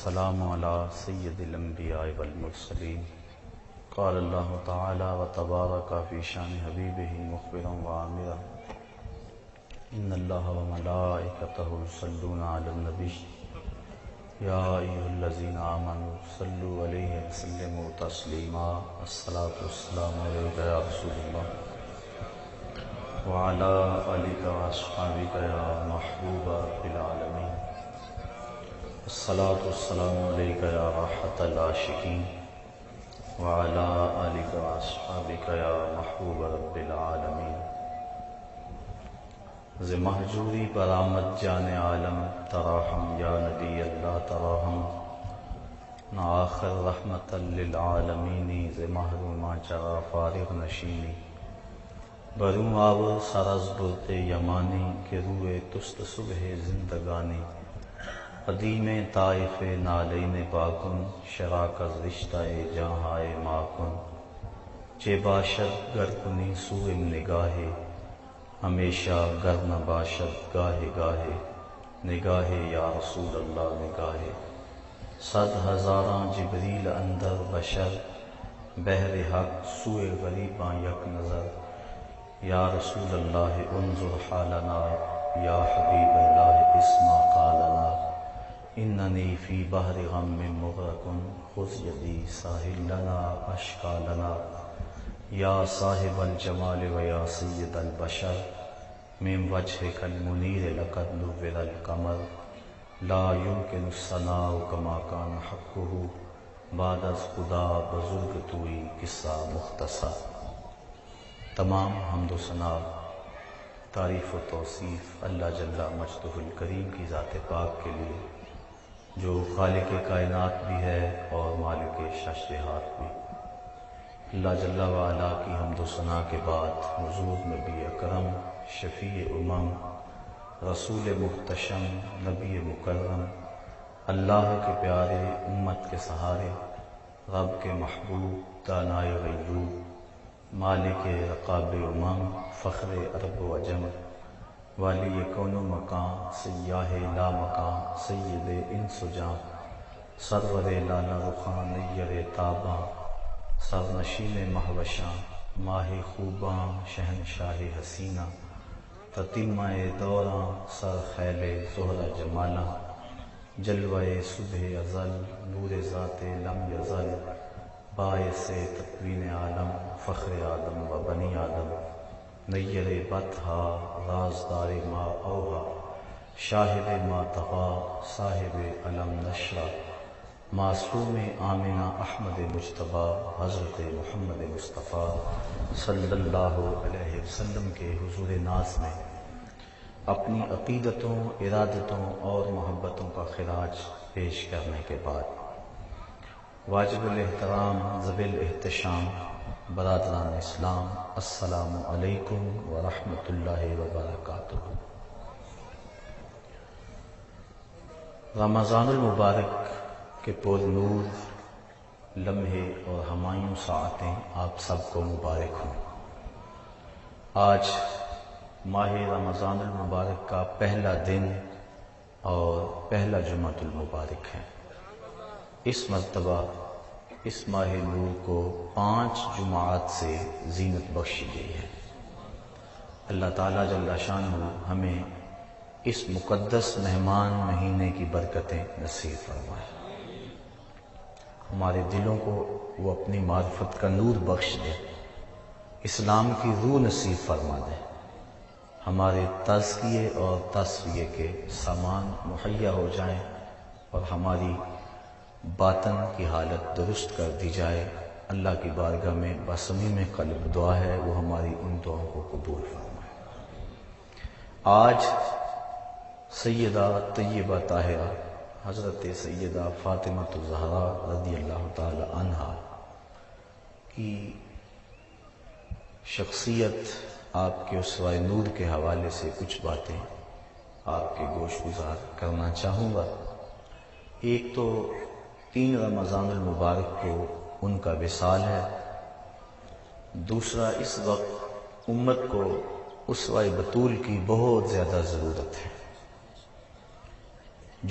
والسلام على سيد الأنبياء والمرسلين. قال الله تعالى وتبارك في شان حبيبه مخبرا وآمرا إن الله وملائكته يصلون على النبي يا أيها الذين آمنوا صلوا عليه وسلموا تسليما. الصلاة والسلام عليك يا رسول الله وعلى آلك وأصحابك يا محبوب رب العالمين. الصلاة والسلام عليك يا راحة العاشقين وعلى آلك وأصحابك يا محبوب رب العالمين. ز محجوری پر آمد جان عالم تراہم یا نبی اللہ تراہم. نا آخر رحمت للعالمین ز محروما چرا فارغ نشینی. بروں آو سرز برت یمانی کہ روئے تست صبح زندگانی. قدیم طائف نالین پاکن شراکت رشتہ جہاں ماکن. چے باشد گر کنی سوئم نگاہے ہمیشہ گر نہ باشد گاہے گاہے. نگاہے یا رسول اللہ نگاہے. صد ہزاراں جبریل اندر بشر بہر حق سوئے غریباں یک نظر. یا رسول اللہ انظر حالنا یا حبیب اللہ اسمع قالنا. اننی فی بحر غم مغرق خذ یدی ساحل لنا اشکا لنا. یا صاحب الجمال و یا سید البشر من وجهک المنیر لقد نور القمر. لا يمكن الثناء كما كان حقه بعد از خدا بزرگ توئی قصہ مختصر. تمام حمد و ثنا تعریف و توصیف اللہ جل مجدہ الکریم کی ذات پاک کے لیے جو خالق کائنات بھی ہے اور مالک شش جہات بھی. اللہ جل وعلا کی حمد و ثنا کے بعد حضور نبی اکرم شفیع امم رسول محتشم نبی مکرم اللہ کے پیارے امت کے سہارے رب کے محبوب دانائے غیوب مالک رقاب امم فخر عرب و عجم والی کون و مکان سیاہ لا مکان سید انس و جاں سرور لالا رخان نیر تاباں سرنشین مہوشاں ماہ خوباں شہنشاہ حسینہ تتمہ دوراں سر خیل زہرہ جمالاں جلوہ صبح ازل نور ذات لم یزل باعث تکوین عالم فخر آدم و بنی آدم نیر بطحا رازدار ما اوہا شاہد ما طغا صاحب علم نشرہ معصوم آمنہ احمد مجتبیٰ حضرت محمد مصطفیٰ صلی اللہ علیہ وسلم کے حضور ناز میں اپنی عقیدتوں ارادتوں اور محبتوں کا خراج پیش کرنے کے بعد واجب الاحترام ذوی الاحتشام برادران اسلام السلام علیکم ورحمۃ اللہ وبرکاتہ. رمضان المبارک کے پر نور لمحے اور ہمایوں ساعتیں آپ سب کو مبارک ہوں. آج ماہ رمضان المبارک کا پہلا دن اور پہلا جمعۃ المبارک ہے. اس مرتبہ اس ماہ نور کو 5 جمعات سے زینت بخشی گئی ہے. اللہ تعالیٰ جل شانہ ہمیں اس مقدس مہمان مہینے کی برکتیں نصیب فرمائے. ہمارے دلوں کو وہ اپنی معرفت کا نور بخش دے. اسلام کی روح نصیب فرما دے. ہمارے تزکیے اور تصفیے کے سامان مہیا ہو جائیں اور ہماری باطن کی حالت درست کر دی جائے. اللہ کی بارگاہ میں بصمیم قلب دعا ہے وہ ہماری ان دعاؤں کو قبول فرمائے. آج سیدہ طیبہ طاہرہ حضرت سیدہ فاطمہ الزہرا رضی اللہ تعالی عنہا کی شخصیت آپ کے اسوہ نور کے حوالے سے کچھ باتیں آپ کے گوش گزار کرنا چاہوں گا. ایک تو 3 رمضان المبارک کو ان کا وصال ہے. دوسرا اس وقت امت کو اسوہ بطول کی بہت زیادہ ضرورت ہے.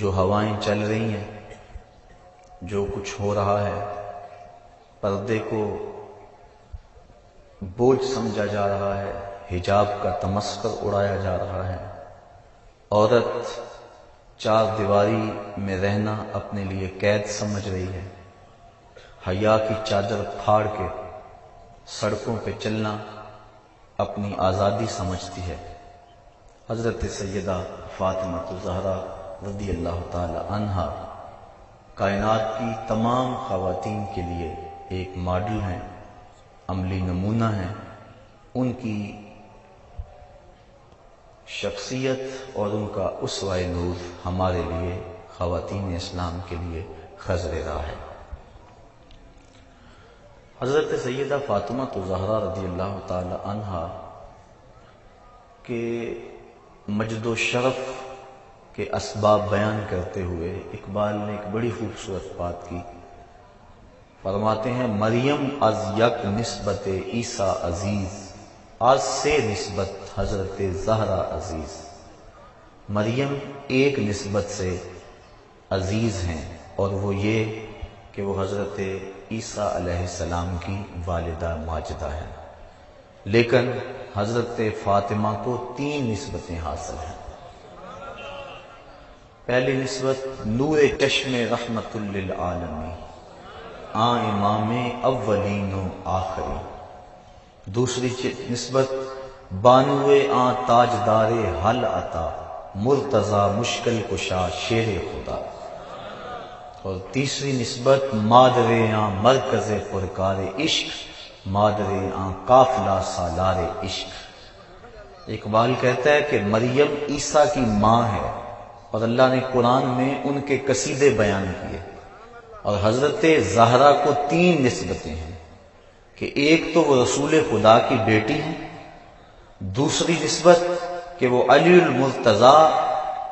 جو ہوائیں چل رہی ہیں جو کچھ ہو رہا ہے پردے کو بوجھ سمجھا جا رہا ہے، حجاب کا تمسخر اڑایا جا رہا ہے، عورت چار دیواری میں رہنا اپنے لیے قید سمجھ رہی ہے، حیا کی چادر پھاڑ کے سڑکوں پہ چلنا اپنی آزادی سمجھتی ہے۔ حضرت سیدہ فاطمہ الزہرا رضی اللہ تعالی عنہا کائنات کی تمام خواتین کے لیے ایک ماڈل ہیں، عملی نمونہ ہیں۔ ان کی شخصیت اور ان کا اسوہ نور ہمارے لیے خواتین اسلام کے لیے خضر راہ ہے۔ حضرت سیدہ فاطمہ الزہرا رضی اللہ تعالی عنہا کے مجد و شرف کے اسباب بیان کرتے ہوئے اقبال نے ایک بڑی خوبصورت بات کی۔ فرماتے ہیں مریم از یک نسبت عیسیٰ عزیز، آج سے نسبت حضرت زہرا عزیز۔ مریم ایک نسبت سے عزیز ہیں اور وہ یہ کہ وہ حضرت عیسیٰ علیہ السلام کی والدہ ماجدہ ہیں، لیکن حضرت فاطمہ کو 3 نسبتیں حاصل ہیں۔ پہلی نسبت نور چشم رحمت للعالمین، امام اولین و آخری۔ دوسری نسبت بانو تاجدار حل عطا، مرتضی مشکل کشا شیر خدا۔ اور تیسری نسبت مادر مرکز پرکار عشق، مادر قافلہ سالار عشق۔ اقبال کہتا ہے کہ مریم عیسیٰ کی ماں ہے اور اللہ نے قرآن میں ان کے قصیدے بیان کیے، اور حضرت زہرا کو 3 نسبتیں ہیں کہ ایک تو وہ رسول خدا کی بیٹی ہیں، دوسری نسبت کہ وہ علی المرتضی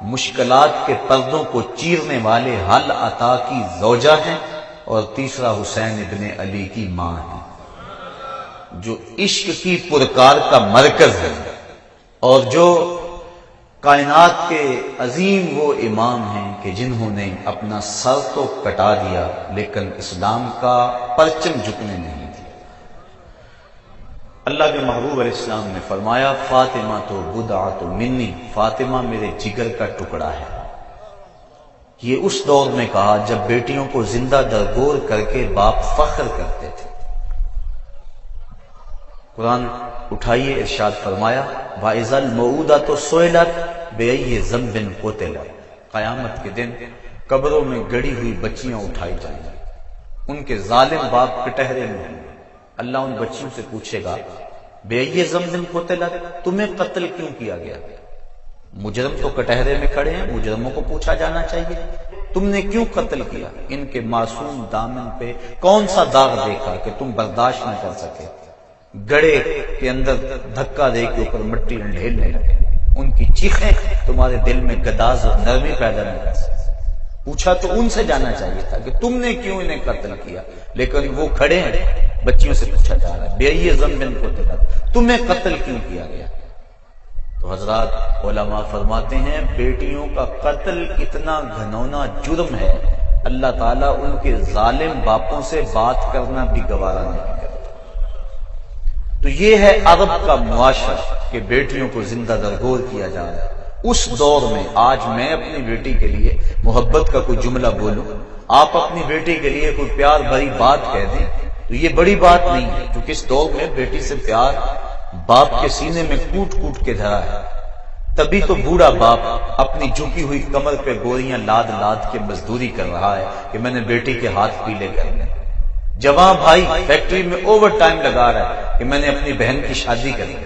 مشکلات کے پردوں کو چیرنے والے حل عطا کی زوجہ ہیں، اور تیسرا حسین ابن علی کی ماں ہے جو عشق کی پرکار کا مرکز ہے، اور جو کائنات کے عظیم وہ امام ہیں کہ جنہوں نے اپنا سر تو کٹا دیا لیکن اسلام کا پرچم جھکنے نہیں دیا۔ اللہ کے محبوب علیہ السلام نے فرمایا فاطمہ تو بضعۃ منی، فاطمہ میرے جگر کا ٹکڑا ہے۔ یہ اس دور میں کہا جب بیٹیوں کو زندہ درگور کر کے باپ فخر کرتے تھے۔ قرآن اٹھائیے، ارشاد فرمایا وَإِذَا الْمَوْءُودَةُ سُئِلَتْ بِأَيِّ ذَنبٍ قُتِلَتْ، قیامت کے دن قبروں میں گڑی ہوئی بچیاں اٹھائی جائیں گی، ان کے ظالم باپ کٹہرے میں ہوں گے۔ اللہ ان بچیوں سے پوچھے گا بِأَيِّ ذَنبٍ قُتِلَتْ، تمہیں قتل کیوں کیا گیا؟ مجرم تو کٹہرے میں کھڑے ہیں، مجرموں کو پوچھا جانا چاہیے تم نے کیوں قتل کیا؟ ان کے معصوم دامن پہ کون سا داغ دیکھا کہ تم برداشت نہ کر سکے؟ گڑے کے اندر دھکا دے کے اوپر مٹی ڈھیلنے لگے، ان کی چیخیں تمہارے دل میں گداز اور نرمی پیدا نہیں کر سکتی۔ پوچھا تو ان سے جانا چاہیے تھا کہ تم نے کیوں انہیں قتل کیا، لیکن وہ کھڑے ہیں، بچیوں سے پوچھا جا رہا ہے بِأَيِّ ذَنبٍ قُتِلَتْ، تمہیں قتل کیوں کیا گیا؟ تو حضرات علماء فرماتے ہیں بیٹیوں کا قتل اتنا گھنونا جرم ہے، اللہ تعالیٰ ان کے ظالم باپوں سے بات کرنا بھی گوارا نہیں کرتا۔ تو یہ ہے عرب کا معاشرہ کہ بیٹیوں کو زندہ درگور کیا جا رہا ہے۔ اس دور میں آج میں اپنی بیٹی کے لیے محبت کا کوئی جملہ بولوں، آپ اپنی بیٹی کے لیے کوئی پیار بھری بات کہہ دیں تو یہ بڑی بات نہیں ہے، کیونکہ اس دور میں بیٹی سے پیار باپ کے سینے میں کوٹ کوٹ کے دھرا ہے۔ تبھی تو بوڑھا باپ اپنی جھکی ہوئی کمر پہ گوریاں لاد لاد کے مزدوری کر رہا ہے کہ میں نے بیٹی کے ہاتھ پیلے کرنے۔ جوان بھائی فیکٹری میں اوور ٹائم لگا رہا ہے کہ میں نے اپنی بہن کی شادی کرنی۔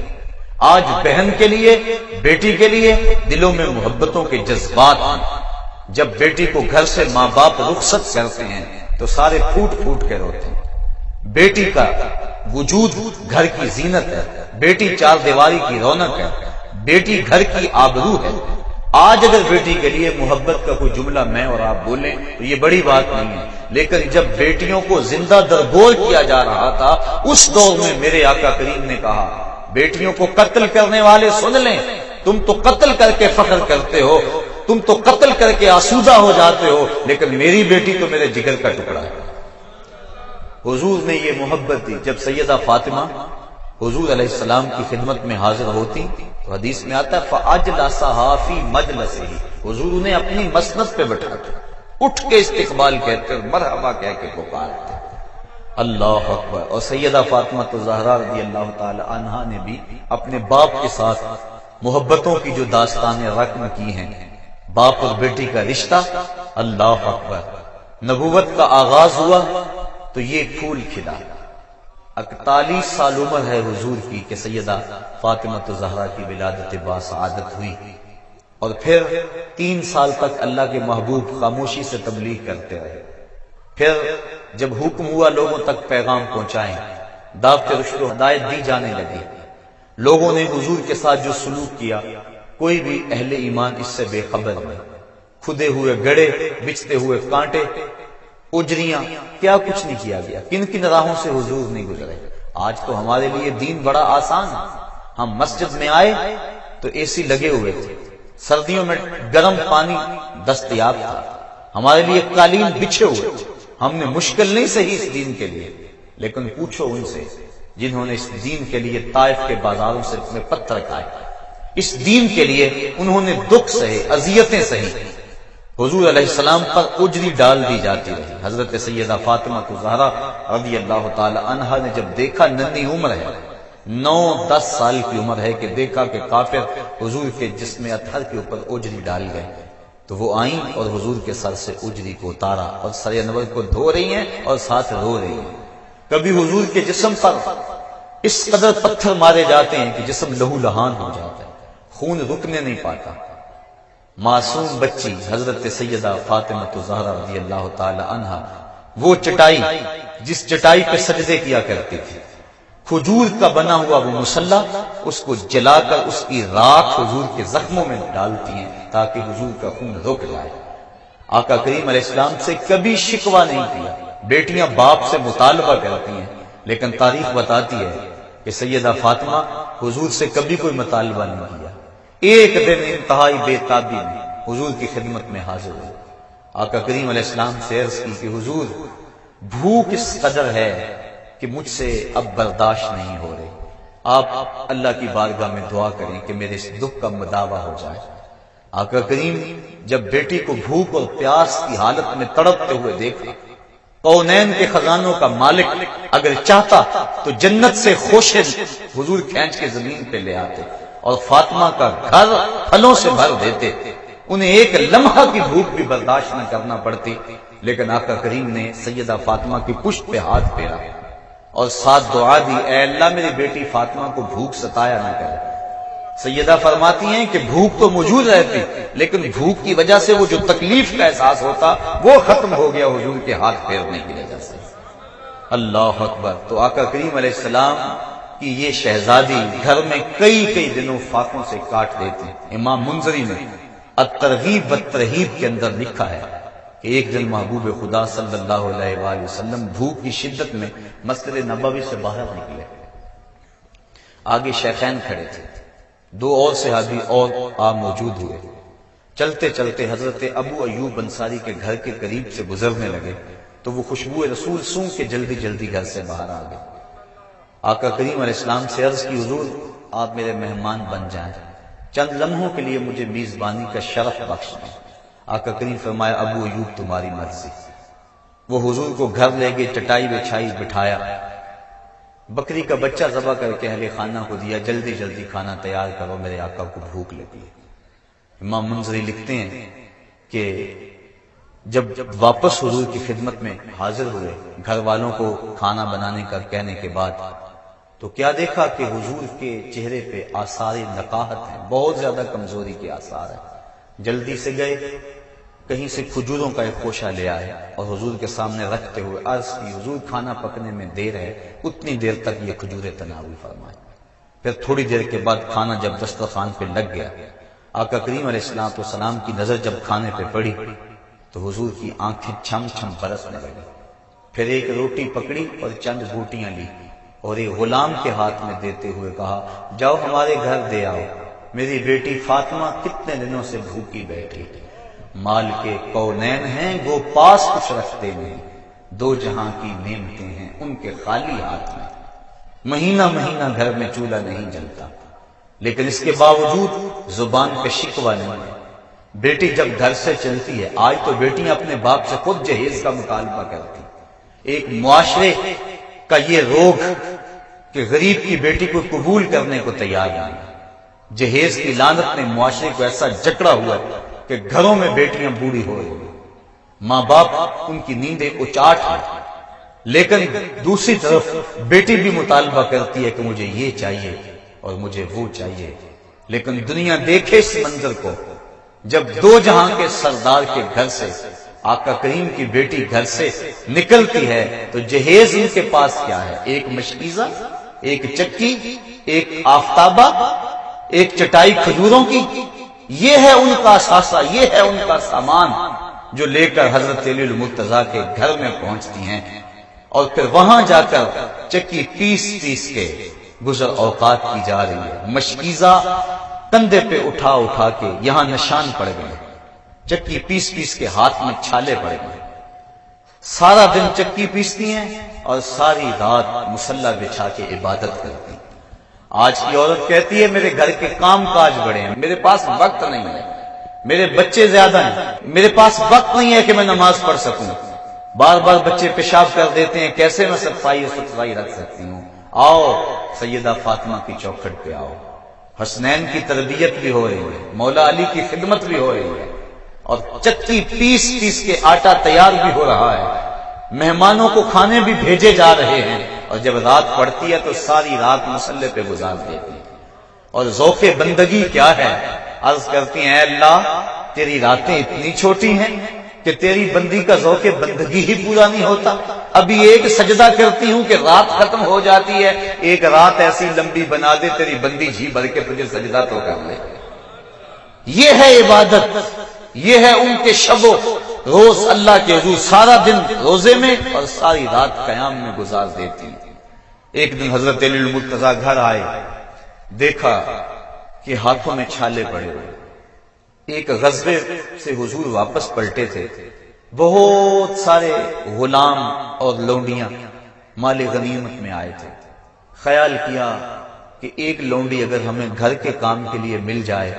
آج بہن کے لیے، بیٹی کے لیے دلوں میں محبتوں کے جذبات ہیں۔ جب بیٹی کو گھر سے ماں باپ رخصت کرتے ہیں تو سارے پھوٹ پھوٹ کے روتے ہیں۔ بیٹی کا وجود گھر کی زینت ہے، بیٹی چار دیواری کی رونق ہے، بیٹی گھر کی آبرو ہے۔ آج اگر بیٹی کے لیے محبت کا کوئی جملہ میں اور آپ بولیں تو یہ بڑی بات نہیں ہے، لیکن جب بیٹیوں کو زندہ درگور کیا جا رہا تھا اس دور میں میرے آقا کریم نے کہا بیٹیوں کو قتل کرنے والے سن لیں، تم تو قتل کر کے فخر کرتے ہو، تم تو قتل کر کے آسودہ ہو جاتے ہو، لیکن میری بیٹی تو میرے جگر کا ٹکڑا ہے۔ حضور نے یہ محبت دی۔ جب سیدہ فاطمہ حضور علیہ السلام کی خدمت میں حاضر ہوتی تو حدیث میں آتا ہے فَأَجْلَسَهَا فِي مَجْلَسِهِ، حضور انہیں اپنی مسند پہ بٹھاتے، اٹھ کے استقبال کہتے، مرحبا کہہ کے پکارتے۔ اللہ اکبر۔ اور سیدہ فاطمہ الزہرا رضی اللہ تعالی عنہا نے بھی اپنے باپ کے ساتھ محبتوں کی جو داستانیں رقم کی ہیں، باپ اور بیٹی کا رشتہ، اللہ اکبر۔ نبوت کا آغاز ہوا تو یہ پھول کھلا۔ 41 سال عمر ہے حضور کی کہ سیدہ فاطمہ الزہرا کی ولادت باسعادت ہوئی، اور پھر 3 سال تک اللہ کے محبوب خاموشی سے تبلیغ کرتے رہے۔ پھر جب حکم ہوا لوگوں تک پیغام پہنچائیں، دعوت رشد و ہدایت دی جانے لگی، لوگوں نے حضور کے ساتھ جو سلوک کیا، کوئی بھی اہل ایمان اس سے بے خبر نہیں۔ کھدے ہوئے گڑے، بچھتے ہوئے کانٹے، اجریاں، کیا کچھ نہیں کیا گیا، کن کن راہوں سے حضور نہیں گزرے۔ آج تو ہمارے لیے دین بڑا آسان ہے۔ ہم مسجد میں آئے تو اے سی لگے ہوئے تھے، سردیوں میں گرم پانی دستیاب تھا، ہمارے لیے قالین بچھے ہوئے تھے۔ ہم نے مشکل نہیں سہی اس دین کے لیے، لیکن پوچھو ان سے جنہوں نے اس دین کے لیے طائف کے بازاروں سے اپنے پتھر کھائے، اس دین کے لیے انہوں نے دکھ سہے، اذیتیں سہی۔ حضور علیہ السلام پر اجری ڈال دی جاتی رہی۔ حضرت سیدہ فاطمہ الزہرا رضی اللہ تعالی عنہا نے جب دیکھا ننھی عمر ہے، 9-10 سال کی عمر ہے، کہ دیکھا کہ کافر حضور کے جسم اطہر کے اوپر اجری ڈال گئے، تو وہ آئیں اور حضور کے سر سے اجری کو اتارا اور سر انور کو دھو رہی ہیں اور ساتھ رو رہی ہیں۔ کبھی حضور کے جسم پر اس قدر پتھر مارے جاتے ہیں کہ جسم لہو لہان ہو جاتا ہے، خون رکنے نہیں پاتا۔ معصوم بچی حضرت سیدہ فاطمہ الزہرا رضی اللہ تعالی عنہا، وہ چٹائی جس چٹائی پہ سجدے کیا کرتی تھی، کھجور کا بنا ہوا وہ مصلی، اس کو جلا کر اس کی راکھ حضور کے زخموں میں ڈالتی ہیں تاکہ حضور کا خون رک جائے۔ آقا کریم علیہ السلام سے کبھی شکوہ نہیں کیا۔ بیٹیاں باپ سے مطالبہ کرتی ہیں، لیکن تاریخ بتاتی ہے کہ سیدہ فاطمہ حضور سے کبھی کوئی مطالبہ نہیں کیا۔ ایک دن انتہائی بے تابی میں حضور کی خدمت میں حاضر ہوئی، آقا کریم علیہ السلام سے عرض کی کہ حضور بھوک اس قدر ہے کہ مجھ سے اب برداشت نہیں ہو رہی، آپ اللہ کی بارگاہ میں دعا کریں کہ میرے اس دکھ کا مداوع ہو جائے۔ آقا کریم جب بیٹی کو بھوک اور پیاس کی حالت میں تڑپتے ہوئے دیکھا، کونین کے خزانوں کا مالک اگر چاہتا تو جنت سے خوشے حضور کھینچ کے زمین پہ لے آتے اور فاطمہ کا گھر پھلوں سے بھر دیتے، انہیں ایک لمحہ کی بھوک بھی برداشت نہ کرنا پڑتی، لیکن آقا کریم نے سیدہ فاطمہ کی پشت پہ ہاتھ پھیرا اور ساتھ دعا دی، اے اللہ میری بیٹی فاطمہ کو بھوک ستایا نہ کرے۔ سیدہ فرماتی ہیں کہ بھوک تو موجود رہتی، لیکن بھوک کی وجہ سے وہ جو تکلیف کا احساس ہوتا وہ ختم ہو گیا حضور کے ہاتھ پھیرنے کی وجہ سے۔ اللہ اکبر۔ تو آقا کریم علیہ السلام کی یہ شہزادی گھر میں کئی دنوں فاقوں سے کاٹ دیتی۔ امام منذری نے الترغیب والترہیب کے اندر لکھا ہے کہ ایک دن محبوب خدا صلی اللہ علیہ وآلہ وسلم بھوک کی شدت میں مسجد نبوی سے باہر نکلے، آگے شیخین کھڑے تھے، 2 اور صحابی اور موجود ہوئے۔ چلتے چلتے حضرت ابو ایوب انصاری کے گھر کے قریب سے گزرنے لگے تو وہ خوشبو رسول سونگ کے جلدی گھر سے باہر آ گئے۔ آقا کریم علیہ السلام سے عرض کی، حضور آپ میرے مہمان بن جائیں، چند لمحوں کے لیے مجھے میزبانی کا شرف بخش دیں۔ آقا کریم فرمایا، ابو ایوب تمہاری مرضی۔ وہ حضور کو گھر لے گئے، چٹائی بچھائی، بٹھایا، بکری کا بچہ ذبح کر کے اہل خانہ کو دیا، جلدی کھانا تیار کرو، میرے آقا کو بھوک لگی۔ امام منذری لکھتے ہیں کہ جب واپس حضور کی خدمت میں حاضر ہوئے، گھر والوں کو کھانا بنانے کا کہنے کے بعد، تو کیا دیکھا کہ حضور کے چہرے پہ آثار نقاہت ہیں، بہت زیادہ کمزوری کے آثار ہیں۔ جلدی سے گئے، کہیں سے کھجوروں کا ایک خوشہ لے آئے اور حضور کے سامنے رکھتے ہوئے عرض کی، حضور کھانا پکنے میں دیر ہے، اتنی دیر تک یہ کھجوریں تناول فرمائیں۔ پھر تھوڑی دیر کے بعد کھانا جب دسترخوان پہ لگ گیا، آقا کریم علیہ السلام کی نظر جب کھانے پہ پڑی تو حضور کی آنکھیں چھم چھم برسنے لگی۔ پھر ایک روٹی پکڑی اور چند بوٹیاں لی اور ایک غلام کے ہاتھ میں دیتے ہوئے کہا، جاؤ ہمارے گھر دے آؤ، میری بیٹی فاطمہ کتنے دنوں سے بھوکی بیٹھی، مال کے کونین ہیں وہ پاس کچھ رکھتے نہیں، دو جہاں کی نعمتیں ہیں ان کے خالی ہاتھ میں، مہینہ مہینہ گھر میں چولہا نہیں جلتا، لیکن اس کے باوجود زبان پہ شکوہ نہیں ہے۔ بیٹی جب گھر سے چلتی ہے، آج تو بیٹیاں اپنے باپ سے خود جہیز کا مطالبہ کرتی، ایک معاشرے کا یہ روگ کہ غریب کی بیٹی کو قبول کرنے کو تیار نہیں، جہیز کی لعنت نے معاشرے کو ایسا جکڑا ہوا ہے کہ گھروں میں بیٹیاں بوڑھی ہو رہی ہیں، ماں باپ ان کی نیندیں اچاٹ ہے، لیکن دوسری طرف بیٹی بھی مطالبہ کرتی ہے کہ مجھے یہ چاہیے اور مجھے وہ چاہیے، لیکن دنیا دیکھے اس منظر کو، جب دو جہاں کے سردار کے گھر سے آقا کریم کی بیٹی گھر سے نکلتی ہے تو جہیز ان کے پاس کیا ہے؟ ایک مشکیزہ، ایک چکی، ایک آفتابہ، ایک چٹائی کھجوروں کی، یہ ہے ان کا اثاثہ، یہ ہے ان کا سامان جو لے کر حضرت علی المرتضیٰ کے گھر میں پہنچتی ہیں، اور پھر وہاں جا کر چکی پیس پیس کے گزر اوقات کی جا رہی ہے، مشکیزہ کندھے پہ اٹھا اٹھا کے یہاں نشان پڑ گئے، چکی پیس پیس کے ہاتھ میں چھالے پڑ گئے، سارا دن چکی پیستی ہیں اور ساری رات مصلی بچھا کے عبادت کرتی ہیں۔ آج کی عورت کہتی ہے میرے گھر کے کام کاج بڑے ہیں، میرے پاس وقت نہیں ہے، میرے بچے زیادہ ہیں، میرے پاس وقت نہیں ہے کہ میں نماز پڑھ سکوں، بار بار بچے پیشاب کر دیتے ہیں، کیسے میں صفائی رکھ سکتی ہوں؟ آؤ سیدہ فاطمہ کی چوکھٹ پہ آؤ، حسنین کی تربیت بھی ہو رہی ہے، مولا علی کی خدمت بھی ہو رہی ہے، اور چکی پیس پیس کے آٹا تیار بھی ہو رہا ہے، مہمانوں کو کھانے بھی بھیجے جا رہے ہیں، اور جب رات پڑتی ہے تو ساری رات مصلی پہ گزار دیتی ہیں۔ اور ذوق بندگی کیا ہے؟ عرض کرتی ہیں اے اللہ تیری راتیں اتنی چھوٹی ہیں کہ تیری بندی کا ذوق بندگی ہی پورا نہیں ہوتا، ابھی ایک سجدہ کرتی ہوں کہ رات ختم ہو جاتی ہے، ایک رات ایسی لمبی بنا دے تیری بندی جی بھر کے تجھے سجدہ تو کر لے۔ یہ ہے عبادت، یہ ہے ان کے شب و روز اللہ کے حضور، سارا دن روزے میں اور ساری رات قیام میں گزار دیتی۔ ایک دن حضرت علی المرتضیٰ گھر آئے، دیکھا کہ ہاتھوں میں چھالے پڑے ہوئے، ایک غزوے سے حضور واپس پلٹے تھے، بہت سارے غلام اور لونڈیاں مال غنیمت میں آئے تھے، خیال کیا کہ ایک لونڈی اگر ہمیں گھر کے کام کے لیے مل جائے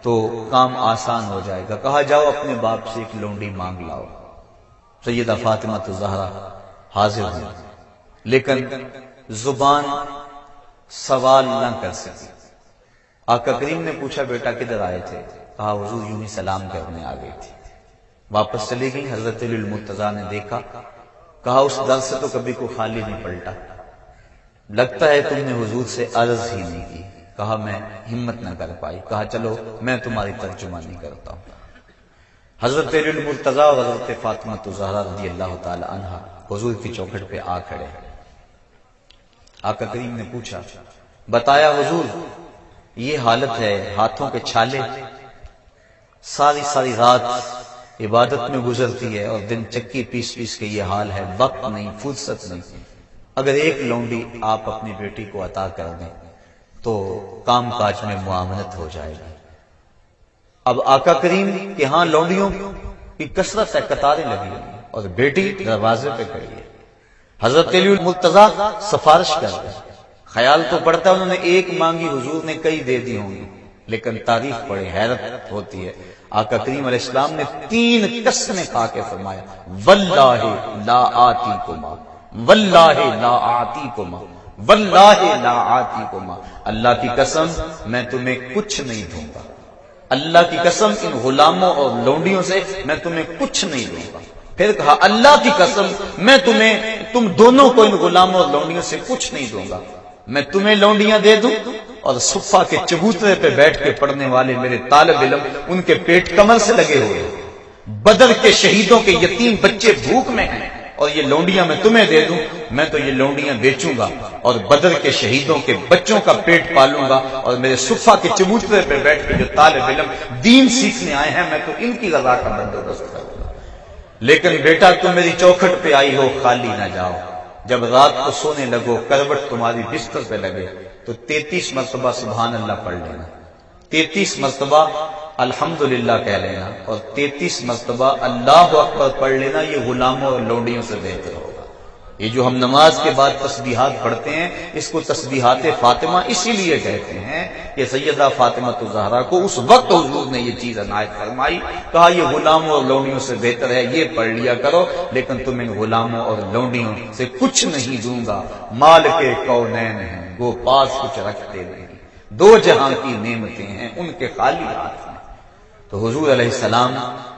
تو کام آسان ہو جائے گا، کہا جاؤ اپنے باپ سے ایک لونڈی مانگ لاؤ۔ سیدہ فاطمہ الزہرا حاضر ہوئی، لیکن زبان سوال نہ کر سکی۔ آقا کریم نے پوچھا بیٹا کدھر آئے تھے؟ کہا حضور یوں ہی سلام کرنے آ گئی تھی۔ واپس چلی گئی، حضرت علی المرتضیٰ نے دیکھا، کہا اس در سے تو کبھی کو خالی نہیں پلٹا، لگتا ہے تم نے حضور سے عرض ہی نہیں کی۔ کہا میں ہمت نہ کر پائی، کہا چلو میں تمہاری ترجمانی کرتا ہوں۔ حضرت علی المرتضیٰ اور حضرت فاطمہ الزہرا رضی اللہ تعالی عنہ حضور کی چوکھٹ پہ آ کھڑے۔ آقا کریم نے پوچھا، بتایا حضور یہ حالت ہے، ہاتھوں کے چھالے، ساری رات عبادت میں گزرتی ہے اور دن چکی پیس پیس کے یہ حال ہے، وقت نہیں، فرصت نہیں، اگر ایک لونڈی آپ اپنی بیٹی کو عطا کر دیں تو کام کاج میں معاونت ہو جائے گی۔ اب آقا کریم کے ہاں لونڈیوں کی کثرت ہے، قطاریں لگی ہوئی ہیں اور بیٹی دروازے پہ کھڑی ہے۔ حضرت علی المرتضیٰ سفارش کر رہے ہیں، خیال تو پڑتا ہے انہوں نے ایک مانگی، حضور نے کئی دے دی ہوں گی، لیکن تعریف پڑے، حیرت ہوتی ہے۔ آقا کریم علیہ السلام نے 3 قسمیں کھا کے فرمایا واللہ لا آتیکما، واللہ لا آتیکما، واللہ لا آتیکما، اللہ کی قسم میں تمہیں کچھ نہیں دوں گا، اللہ کی قسم ان غلاموں اور لونڈیوں سے میں تمہیں کچھ نہیں دوں گا۔ پھر کہا اللہ کی قسم میں تم دونوں کو ان غلاموں اور لونڈیوں سے کچھ نہیں دوں گا، میں تمہیں لونڈیاں دے دوں اور صفہ کے چبوترے پہ بیٹھ کے پڑھنے والے میرے طالب علم ان کے پیٹ کمر سے لگے ہوئے، بدر کے شہیدوں کے یتیم بچے بھوک میں ہیں اور یہ لونڈیاں میں تمہیں دے دوں، میں تو یہ لونڈیاں بیچوں گا اور بدر کے شہیدوں کے بچوں کا پیٹ پالوں گا، اور میرے صفہ کے چبوترے پہ بیٹھ کے جو طالب علم دین سیکھنے آئے ہیں میں تو ان کی غذا کا بندوبست کروں گا۔ لیکن بیٹا تم میری چوکھٹ پہ آئی ہو، خالی نہ جاؤ، جب رات کو سونے لگو، کروٹ تمہاری بستر پہ لگے تو 33 مرتبہ سبحان اللہ پڑھ لینا، 33 مرتبہ الحمدللہ کہہ لینا اور 33 مرتبہ اللہ اکبر پڑھ لینا، یہ غلاموں اور لونڈیوں سے بہتر ہوگا۔ یہ جو ہم نماز کے بعد تسبیحات پڑھتے ہیں اس کو تسبیحات فاطمہ اسی لیے کہتے ہیں کہ سیدہ فاطمہ الزہرا کو اس وقت حضور نے یہ چیز عنایت فرمائی، کہا یہ غلاموں اور لونڈیوں سے بہتر ہے، یہ پڑھ لیا کرو، لیکن تم ان غلاموں اور لونڈیوں سے کچھ نہیں دوں گا، مال کے کونین ہیں وہ پاس کچھ رکھتے نہیں، دو جہاں کی نعمتیں ہیں ان کے خالی ہاتھ ہیں۔ تو حضور علیہ السلام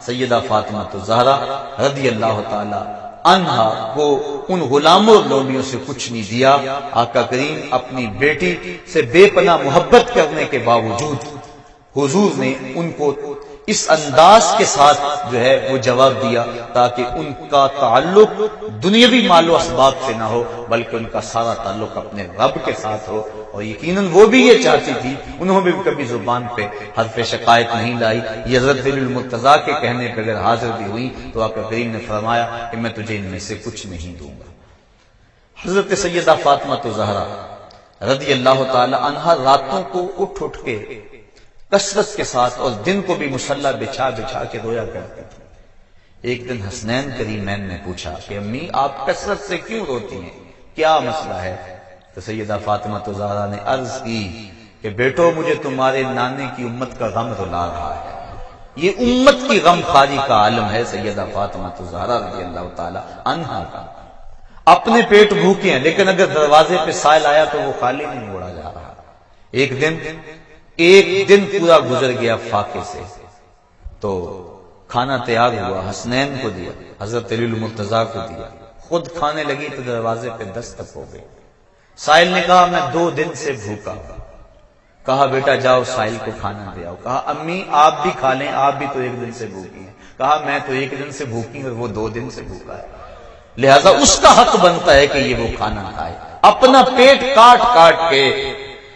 سیدہ فاطمہ الزہرا رضی اللہ تعالی عنہا کو ان غلاموں اور لونڈیوں سے کچھ نہیں دیا۔ آقا کریم اپنی بیٹی سے بے پناہ محبت کرنے کے باوجود حضور نے ان کو اس انداز کے ساتھ جو ہے وہ جواب دیا تاکہ ان کا تعلق دنیاوی مال و اسباب سے نہ ہو بلکہ ان کا سارا تعلق اپنے رب کے ساتھ ہو، اور یقیناً وہ بھی یہ چاہتی تھی، انہوں نے بھی کبھی زبان پہ حرف شکایت نہیں لائی۔ یہ حضرت دلیل المرتضیٰ کے کہنے پہ اگر حاضر بھی ہوئی تو آقا کریم نے فرمایا کہ میں تجھے ان میں سے کچھ نہیں دوں گا۔ حضرت سیدہ فاطمہ الزہرا رضی اللہ تعالی عنہا راتوں کو اٹھ اٹھ کے کثرت کے ساتھ اور دن کو بھی مصلی بچھا بچھا کے رویا کرتے تھے۔ ایک دن حسنین کریمین نے پوچھا کہ امی آپ کثرت سے کیوں روتی ہیں، کیا مسئلہ ہے؟ تو سیدہ فاطمہ الزہرا نے عرض کی کہ بیٹو مجھے تمہارے نانے کی امت کا غم رلا رہا ہے۔ یہ امت کی غم خاری کا عالم ہے سیدہ فاطمہ الزہرا رضی اللہ تعالی عنہا کا۔ اپنے پیٹ بھوکے ہیں لیکن اگر دروازے پہ سائل آیا تو وہ خالی نہیں موڑا جا رہا۔ ایک دن پورا گزر گیا فاقے سے، تو کھانا تیار ہوا، حسنین کو دیا، حضرت علی المرتضیٰ کو دیا، خود کھانے لگی تو دروازے پہ دستک ہو گئی۔ سائل نے کہا میں 2 دن سے بھوکا ہوں۔ کہا بیٹا جاؤ سائل کو کھانا دے آؤ۔ کہا امی آپ بھی کھا لیں، آپ بھی تو 1 دن سے بھوکی ہیں۔ کہا میں تو 1 دن سے بھوکی اور وہ 2 دن سے بھوکا ہے، لہذا اس کا حق بنتا ہے کہ یہ وہ کھانا کھائے۔ اپنا پیٹ کاٹ کاٹ کے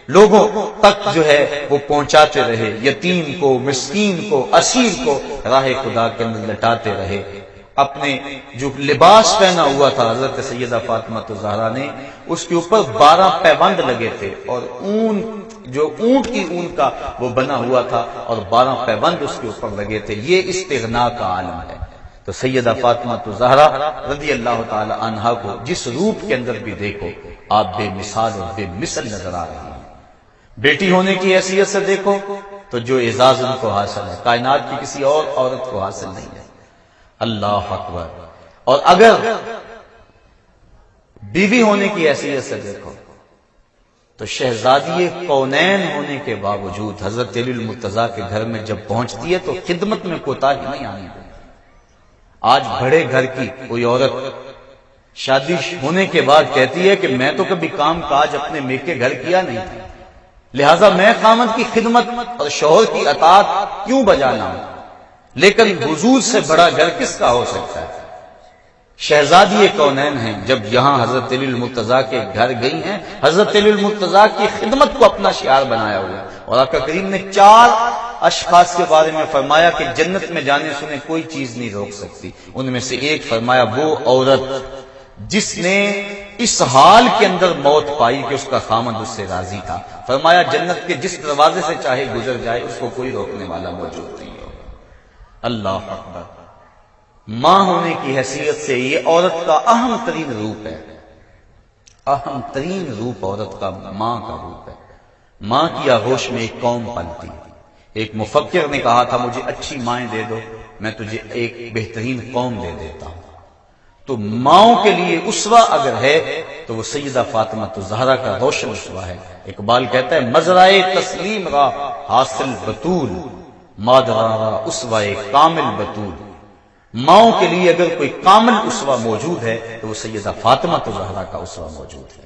لوگوں تک جو ہے وہ پہنچاتے رہے، یتیم کو، مسکین کو، اسیر کو راہ خدا کے اندر لٹاتے رہے۔ اپنے جو لباس پہنا ہوا تھا حضرت سیدہ فاطمہ الزہرا نے، اس کے اوپر 12 پیوند لگے تھے اور اون جو اونٹ کی اون کا وہ بنا ہوا تھا اور 12 پیوند اس کے اوپر لگے تھے۔ یہ استغنا کا عالم ہے۔ تو سیدہ فاطمہ الزہرا رضی اللہ تعالی عنہا کو جس روپ کے اندر بھی دیکھو آپ بے مثال اور بے مثل نظر آ رہی ہیں۔ بیٹی ہونے کی حیثیت سے دیکھو تو جو اعزاز ان کو حاصل ہے کائنات کی کسی اور عورت کو حاصل نہیں ہے۔ اللہ اکبر۔ اور اگر بیوی ہونے کی حیثیت سے دیکھو تو شہزادی کونین ہونے کے باوجود حضرت علی المرتضیٰ کے گھر میں جب پہنچتی ہے تو خدمت میں کوتاہی نہیں آنی ہے۔ آج بڑے گھر کی کوئی عورت شادی ہونے کے بعد کہتی ہے کہ میں تو کبھی کام کاج اپنے میکے گھر کیا نہیں تھا، لہذا میں خامد کی خدمت اور شوہر کی اطاعت کیوں بجانا ہوں۔ لیکن حضور سے بڑا گھر کس کا ہو سکتا ہے؟ شہزادی کونین ہیں، جب یہاں حضرت علی المرتضیٰ کے گھر گئی ہیں، حضرت علی المرتضیٰ کی خدمت کو اپنا شعار بنایا ہوا ہے۔ اور آقا کریم نے 4 اشخاص کے بارے میں فرمایا کہ جنت میں جانے سنے کوئی چیز نہیں روک سکتی، ان میں سے ایک فرمایا وہ عورت جس نے اس حال کے اندر موت پائی کہ اس کا خامد اس سے راضی تھا۔ فرمایا جنت کے جس دروازے سے چاہے گزر جائے اس کو کوئی روکنے والا موجود نہیں ہوگا۔ اللہ اکبر۔ ماں ہونے کی حیثیت سے یہ عورت کا اہم ترین روپ ہے، اہم ترین روپ عورت کا ماں کا روپ ہے۔ ماں کی آغوش میں ایک قوم پلتی ہے۔ ایک مفکر نے کہا تھا مجھے اچھی مائیں دے دو میں تجھے ایک بہترین قوم دے دیتا ہوں۔ تو ماؤں کے لیے اسوہ اگر ہے تو وہ سیدہ فاطمہ الزہرا کا روشن اسوہ ہے۔ اقبال کہتا ہے مزرعے تسلیم را حاصل بطول، مادرا را اسوہ کامل بطول۔ ماؤں کے لیے اگر کوئی کامل اسوہ موجود ہے تو وہ سیدہ فاطمہ الزہرا کا اسوہ موجود ہے۔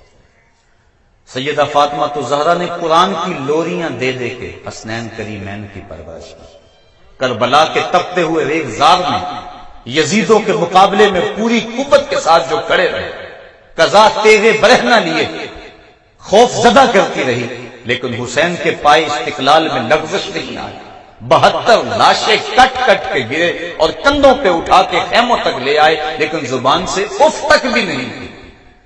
سیدہ فاطمہ الزہرا نے قرآن کی لوریاں دے دے کے حسنین کریمین کی پرورش کی۔ کربلا کے تپتے ہوئے ریگزار میں یزیدوں کے مقابلے میں پوری قوت کے ساتھ جو کھڑے رہے، قضا تیغے برہنہ لیے خوف زدہ کرتی رہی، لیکن حسین کے پائے استقلال میں لغزش نہیں آئی۔ 72 لاشیں کٹ کٹ کے گرے اور کندھوں پہ اٹھا کے خیموں تک لے آئے، لیکن زبان سے اف تک بھی نہیں ہوئی،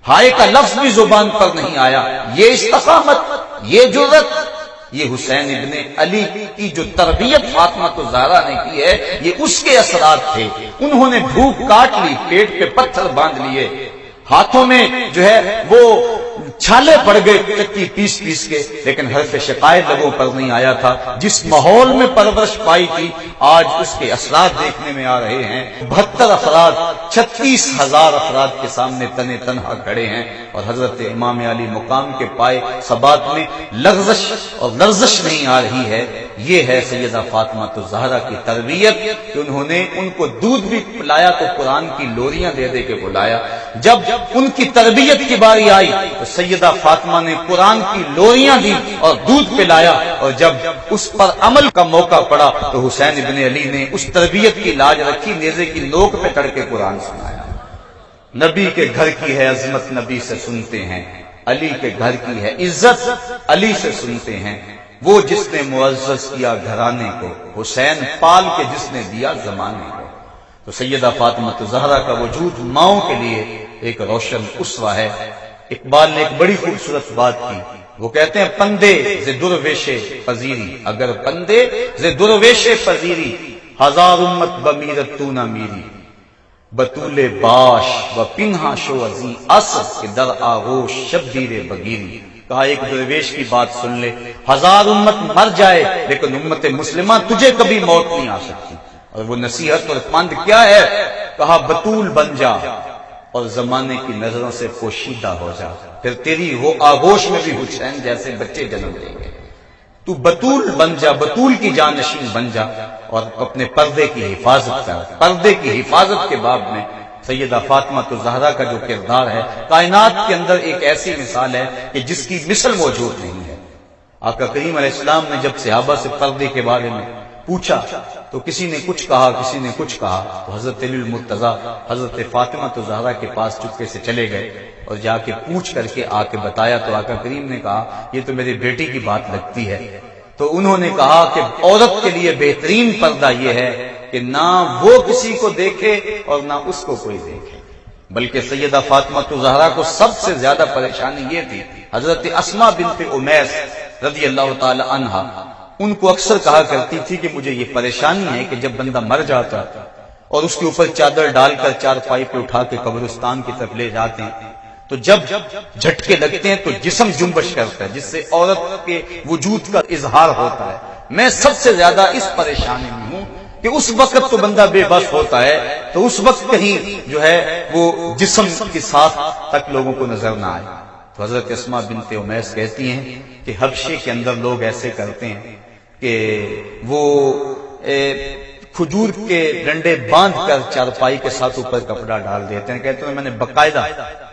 ہائے کا لفظ بھی زبان پر نہیں آیا۔ یہ استقامت، یہ جرأت، یہ حسین ابن علی کی جو تربیت فاطمہ الزہرا نے کی ہے یہ اس کے اثرات تھے. انہوں نے بھوک کاٹ لی، پیٹ پہ پتھر باندھ لیے، ہاتھوں میں جو ہے وہ چھالے پڑ گئے چکی پیس پیس کے، لیکن حرف شکایت لوگوں پر نہیں آیا تھا. جس ماحول میں پرورش پائی تھی آج اس کے اثرات دیکھنے میں آ رہے ہیں. 72 افراد 36,000 افراد کے سامنے تنے تنہا کھڑے ہیں، اور حضرت امام علی مقام کے پائے ثبات میں لغزش اور لرزش نہیں آ رہی ہے. یہ ہے سیدہ فاطمہ الزہرا کی تربیت کہ انہوں نے ان کو دودھ بھی پلایا تو قرآن کی لوریاں دے دے کے بلایا. جب ان کی تربیت کی باری آئی تو سیدہ فاطمہ نے قرآن کی لوریاں دی اور دودھ پلایا، اور جب اس پر عمل کا موقع پڑا تو حسین ابن علی نے اس تربیت کی لاج رکھی، نیزے کی نوک پہ چڑھ کے قرآن سنایا. نبی کے گھر کی ہے عظمت نبی سے سنتے ہیں، علی کے گھر کی ہے عزت علی سے سنتے ہیں. وہ جس نے معزز کیا گھرانے کو، حسین پال کے جس نے دیا زمانے کو. تو سیدہ فاطمہ الزہرا کا وجود ماؤں کے لیے ایک روشن اسوہ ہے. اقبال نے ایک بڑی خوبصورت بات کی، وہ کہتے ہیں پندے ز درویش پذیری، اگر پندے ز درویش پذیری، ہزار امت بمیرت تو نہ میری، بطول باش و پنہا شو ازی اصل کے در آغوش شبیر بگیری. کہا ایک درویش کی بات سن لے، 1000 امت مر جائے لیکن امت مسلمہ تجھے کبھی موت نہیں آ سکتی. اور وہ نصیحت اور پند کیا ہے؟ کہا بطول بن جا اور زمانے کی نظروں سے پوشیدہ ہو جا، پھر تیری وہ آغوش میں بھی حسین جیسے بچے جنم لیں گے. تو بطول بن جا، بطول کی جانشین بن جا، اور اپنے پردے کی حفاظت کر. پردے کی حفاظت کے باب میں سیدہ فاطمہ الزہرا کا جو کردار ہے کائنات کے اندر ایک ایسی مثال ہے کہ جس کی مثل موجود نہیں ہے. آقا کریم علیہ السلام نے جب صحابہ سے پردے کے بارے میں پوچھا تو کسی نے کچھ کہا، کسی نے کچھ کہا، تو حضرت علی المرتضیٰ حضرت فاطمہ الزہرا کے پاس چپکے سے چلے گئے اور جا کے پوچھ کر کے آ کے بتایا. تو آقا کریم نے کہا یہ تو میری بیٹی کی بات لگتی ہے. تو انہوں نے کہا کہ عورت کے لیے بہترین پردہ یہ ہے کہ نہ وہ کسی کو دیکھے اور نہ اس کو کوئی دیکھے. بلکہ سیدہ فاطمہ الزہرا کو سب سے زیادہ پریشانی یہ تھی. حضرت اسماء بنت امیس رضی اللہ تعالی عنہا ان کو اکثر کہا کرتی تھی کہ مجھے یہ پریشانی ہے کہ جب بندہ مر جاتا اور اس کے اوپر چادر ڈال کر چارپائی پہ اٹھا کے قبرستان کی طرف لے جاتے ہیں تو جب جھٹکے لگتے ہیں تو جسم جنبش کرتا ہے، جس سے عورت کے وجود کا اظہار ہوتا ہے. میں سب سے زیادہ اس پریشانی میں ہوں کہ اس وقت تو بندہ بے بس ہوتا ہے تو اس وقت کہیں جو ہے وہ جسم کے ساتھ تک لوگوں کو نظر نہ آئے. تو حضرت اسماء بنت امیس کہتی ہیں کہ حبشے کے اندر لوگ ایسے کرتے ہیں کہ وہ کھجور کے ڈنڈے باندھ کر چارپائی کے ساتھ اوپر کپڑا ڈال دیتے ہیں. کہتے ہیں میں نے باقاعدہ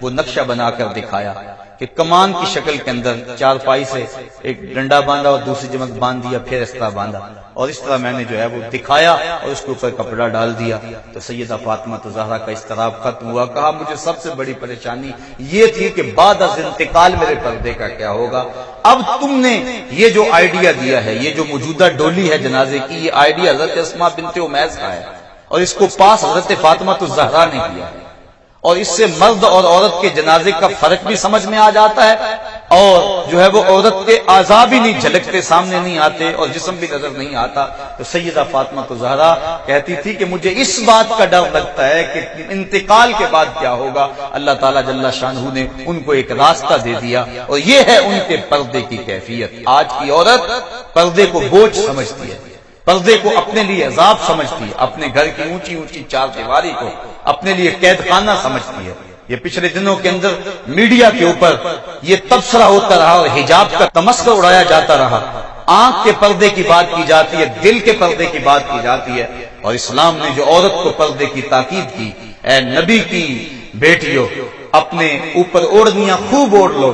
وہ نقشہ بنا کر دکھایا کہ کمان کی شکل کے اندر چارپائی سے ایک ڈنڈا باندھا اور دوسری جمع باندھ دیا، پھر اس طرح باندھا، اور اس طرح میں نے جو ہے وہ دکھایا اور اس کے اوپر کپڑا ڈال دیا. تو سیدہ فاطمہ الزہرا کا اضطراب ختم ہوا. کہا مجھے سب سے بڑی پریشانی یہ تھی کہ بعد از انتقال میرے پردے کا کیا ہوگا. اب تم نے یہ جو آئیڈیا دیا ہے، یہ جو موجودہ ڈولی ہے جنازے کی، یہ آئیڈیا حضرت اسماء بنت امیس کا ہے اور اس کو پاس حضرت فاطمہ الزہرا نے کیا ہے. اور اس سے مرد اور عورت کے جنازے کا فرق بھی سمجھ میں آ جاتا ہے، اور جو ہے وہ عورت کے اعضاء بھی نہیں جھلکتے، سامنے نہیں آتے، اور جسم بھی نظر نہیں آتا. تو سیدہ فاطمہ الزہرا کہتی تھی کہ مجھے اس بات کا ڈر لگتا ہے کہ انتقال کے بعد کیا ہوگا. اللہ تعالیٰ جل شانہ نے ان کو ایک راستہ دے دیا اور یہ ہے ان کے پردے کی کیفیت. آج کی عورت پردے کو بوجھ سمجھتی ہے، پردے کو اپنے لیے عذاب سمجھتی ہے، اپنے گھر کی اونچی اونچی چار دیواری کو اپنے لیے قید خانہ سمجھتی ہے. یہ پچھلے دنوں کے اندر میڈیا کے اوپر یہ تبصرہ ہوتا رہا اور حجاب کا تمسخر اڑایا جاتا رہا. آنکھ کے پردے کی بات کی جاتی ہے، دل کے پردے کی بات کی جاتی ہے، اور اسلام نے جو عورت کو پردے کی تاکید کی، اے نبی کی بیٹیوں اپنے اوپر اوڑھنیاں خوب اوڑھ لو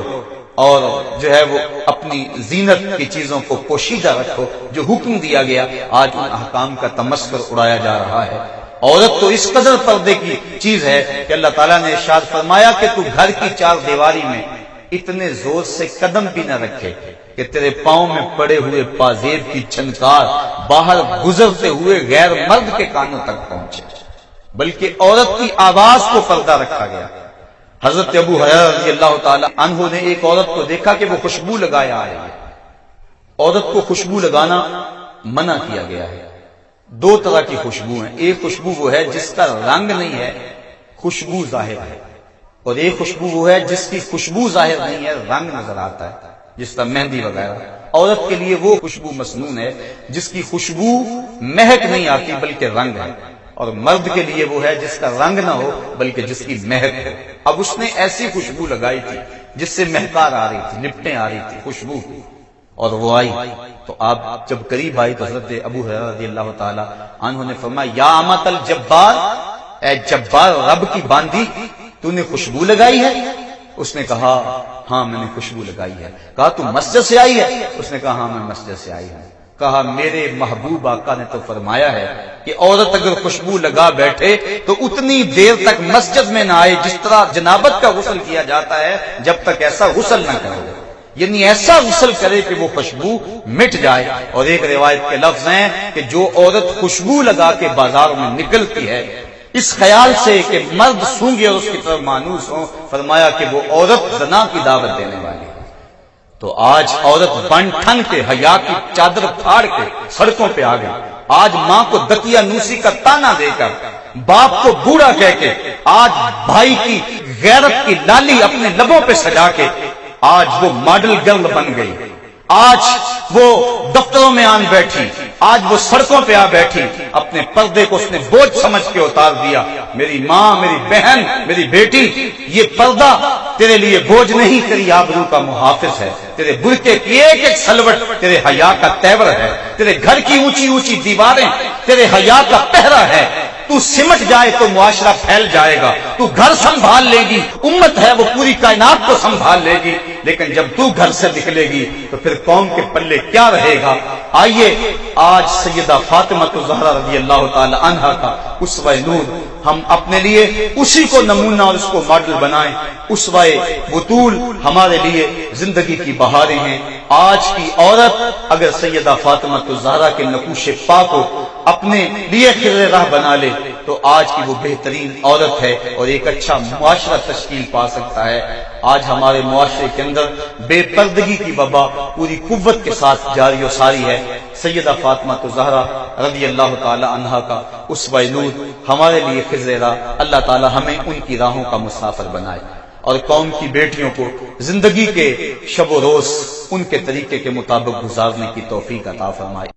اور جو ہے وہ اپنی زینت کی چیزوں کو پوشیدہ رکھو. جو حکم دیا گیا آج ان احکام کا تمسخر اڑایا جا رہا ہے. عورت تو اس قدر پردے کی چیز ہے کہ اللہ تعالیٰ نے ارشاد فرمایا کہ تو گھر کی چار دیواری میں اتنے زور سے قدم بھی نہ رکھے کہ تیرے پاؤں میں پڑے ہوئے پازیب کی چھنکار باہر گزرتے ہوئے غیر مرد کے کانوں تک پہنچے. بلکہ عورت کی آواز کو پردہ رکھا گیا. حضرت ابو ہریرہ رضی اللہ تعالی عنہ نے ایک عورت کو دیکھا کہ وہ خوشبو لگایا آ رہی ہے. عورت کو خوشبو لگانا منع کیا گیا ہے۔ دو طرح کی خوشبو ہیں، ایک خوشبو وہ ہے جس کا رنگ نہیں ہے، خوشبو ظاہر ہے، اور ایک خوشبو وہ ہے جس کی خوشبو ظاہر نہیں ہے، رنگ نظر آتا ہے، جس طرح مہندی وغیرہ۔ عورت کے لیے وہ خوشبو مسنون ہے جس کی خوشبو مہک نہیں آتی بلکہ رنگ ہے، اور مرد کے لیے وہ ہے جس کا رنگ نہ ہو بلکہ جس کی مہک ہو۔ اب اس نے ایسی خوشبو لگائی تھی جس سے مہکار آ رہی تھی، لپٹیں آ رہی تھی، خوشبو، اور وہ آئی تو آپ جب قریب آئی تو حضرت ابو ہریرہ رضی اللہ تعالی عنہ نے فرمایا یا امۃ الجبار، اے جبار رب کی باندی، تو نے خوشبو لگائی ہے؟ اس نے کہا ہاں میں نے خوشبو لگائی ہے۔ کہا تو مسجد سے آئی ہے؟ اس نے کہا ہاں میں مسجد سے آئی ہوں۔ کہا میرے محبوب آقا نے تو فرمایا ہے کہ عورت اگر خوشبو لگا بیٹھے تو اتنی دیر تک مسجد میں نہ آئے جس طرح جنابت کا غسل کیا جاتا ہے، جب تک ایسا غسل نہ کرے، یعنی ایسا غسل کرے کہ وہ خوشبو مٹ جائے۔ اور ایک روایت کے لفظ ہیں کہ جو عورت خوشبو لگا کے بازاروں میں نکلتی ہے اس خیال سے کہ مرد سونگے اور اس کی طرف مانوس ہوں، فرمایا کہ وہ عورت زنا کی دعوت دینے والی ہے۔ تو آج عورت بن ٹھن کے حیا کی چادر پھاڑ کے سڑکوں پہ آ گئی۔ آج ماں کو دکیا نوسی کا تانا دے کر، باپ کو بوڑھا کہہ کے، آج بھائی کی غیرت کی لالی اپنے لبوں پہ سجا کے آج وہ ماڈل گرل بن گئی، آج وہ دفتروں میں آن بیٹھی، آج وہ سڑکوں پہ آ بیٹھی، اپنے پردے کو اس نے بوجھ سمجھ کے اتار دیا۔ میری ماں، میری بہن، میری بیٹی، یہ پردہ تیرے لیے بوجھ نہیں، تیری آبرو کا محافظ ہے، تیرے برقعے کی ایک ایک سلوٹ تیرے حیا کا تیور ہے، تیرے گھر کی اونچی اونچی دیواریں تیرے حیا کا پہرا ہے۔ تو سمٹ جائے تو معاشرہ پھیل جائے گا، تو گھر سنبھال لے گی، امت ہے وہ پوری کائنات کو سنبھال لے گی، لیکن جب تو گھر سے نکلے گی تو پھر قوم کے پلے کیا رہے گا؟ آئیے آج سیدہ فاطمہ الزہرا رضی اللہ تعالی عنہا کا اسوہ نور ہم اپنے لیے اسی کو نمونہ اور اس کو ماڈل بنائیں۔ اسوہ بطول ہمارے لیے زندگی کی بہاریں ہیں۔ آج کی عورت اگر سیدہ فاطمہ الزہرا کے نقوش پاک کو اپنے لیے خضر راہ بنا لے تو آج کی وہ بہترین عورت ہے اور ایک اچھا معاشرہ تشکیل پا سکتا ہے۔ آج ہمارے معاشرے کے اندر بے پردگی کی وبا پوری قوت کے ساتھ جاری و ساری ہے۔ سیدہ فاطمہ الزہرا رضی اللہ تعالی عنہا کا اسوہ نور ہمارے لیے خضر راہ، اللہ تعالی ہمیں ان کی راہوں کا مسافر بنائے اور قوم کی بیٹیوں کو زندگی کے شب و روز ان کے طریقے کے مطابق گزارنے کی توفیق عطا فرمائے۔